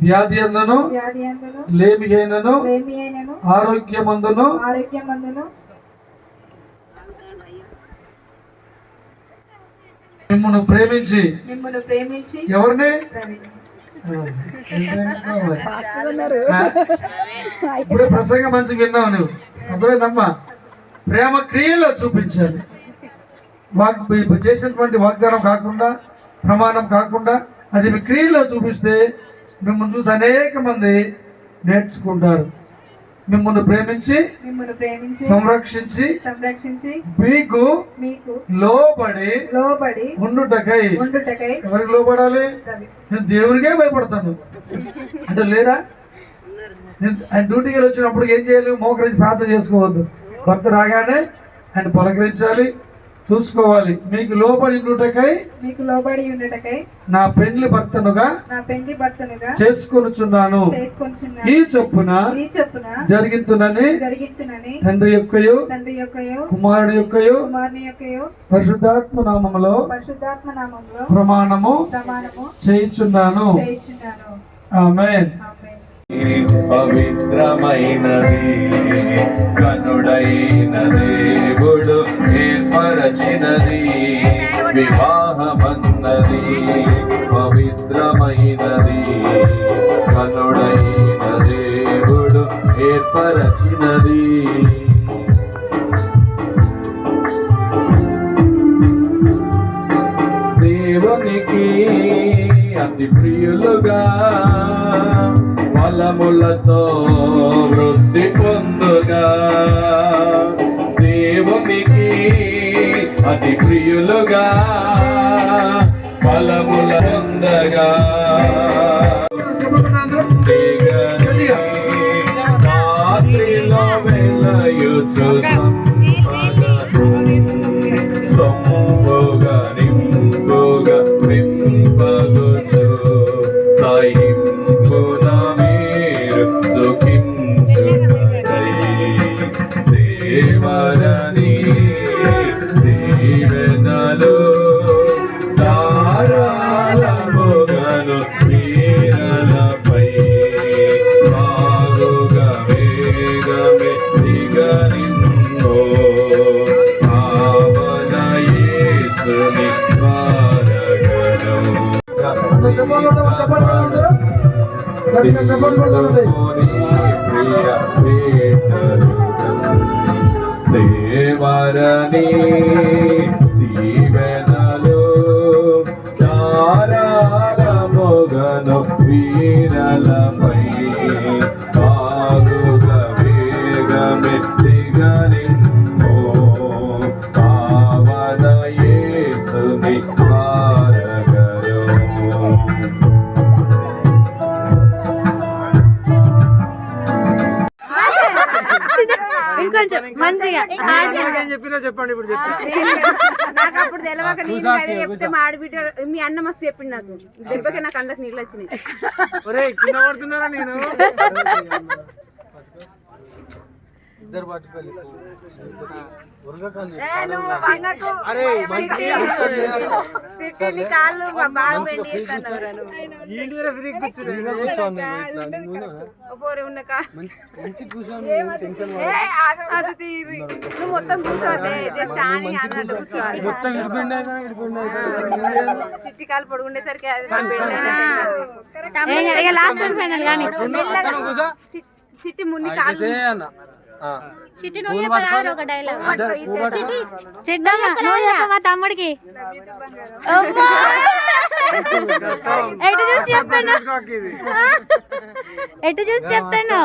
వ్యాధి అందును లేమి అయినను ఆరోగ్యమందును మిమ్మును ప్రేమించి ఎవరిని ఇప్పుడే ప్రసంగం మంచిగా విన్నావు నువ్వు అర్థమైందమ్మా. ప్రేమ క్రియలో చూపించాలి. చేసినటువంటి వాగ్దానం కాకుండా, ప్రమాణం కాకుండా అది మీ క్రియలో చూపిస్తే మిమ్మల్ని చూసి అనేక మంది నేర్చుకుంటారు. మిమ్మల్ని ప్రేమించి సంరక్షించి మీకు లోబడి ఉండుటకై. ఎవరికి లోబడాలి? నేను దేవునికే భయపడతాను అంటే లేరా? ఆయన డ్యూటీకి వెళ్ళి వచ్చినప్పుడు ఏం చేయాలి? మోకరించి ప్రార్థన చేసుకోవద్దు. భర్త రాగానే ఆయన పలకరించాలి, చూసుకోవాలి. మీకు లోబడి ఉండుటకై నా పెండ్లి భర్తనుగా చేసుకొనుచున్నాను. ఈ చొప్పున జరిగితునని తండ్రి యొక్కయు కుమారుని యొక్కయు పరిశుద్ధాత్మ నామములో ప్రమాణము చేయుచున్నాను. ఆమేన్. పవిత్రమైనది కనుడైన దేవుడు ఏర్పరచినది వివాహమన్నది. పవిత్రమైనది కనుడైన దేవుడు ఏర్పరచినది. దేవునికి అతి ప్రియులుగా ఫలములతో వృద్ధి పొందుగా. దేవునికి అతి ప్రియులుగా ఫలముల పొందగా. రాత్రిలో వెలయుచు సొమ్ముగా నింపుగా నింపగుచు సాయింపున మీరు సుఖించుటై. దేవరని దీవెనలు ధారాళముగను వీరలపై మాగుగా వేగమే దిగనిన్నో. పావన యేసుని దేవరని దీవెనలు చారారముగను వీరలపై ఆగుగా వేగమే దిగనిన్నో. పావన యేసుని చెప్పండి. ఇప్పుడు నాకు అప్పుడు తెలవక నేను అదే చెప్తే మా ఆడబిడ్డ మీ అన్న మస్తు చెప్పింది. నాకు దెబ్బకి నాకు అండకు నీళ్ళు వచ్చినాయి. నేను కాళ్ళు బాగా పెండి నువ్వు మొత్తం కూర్చోవద్దే, జస్ట్ అని అన్నట్టు కూర్చోవాలి. సిట్టి కాలు పొడుగుండేసరికి సిట్టి మున్ని కాలు తమ్ముడికి ఎటు చూసి చెప్తాను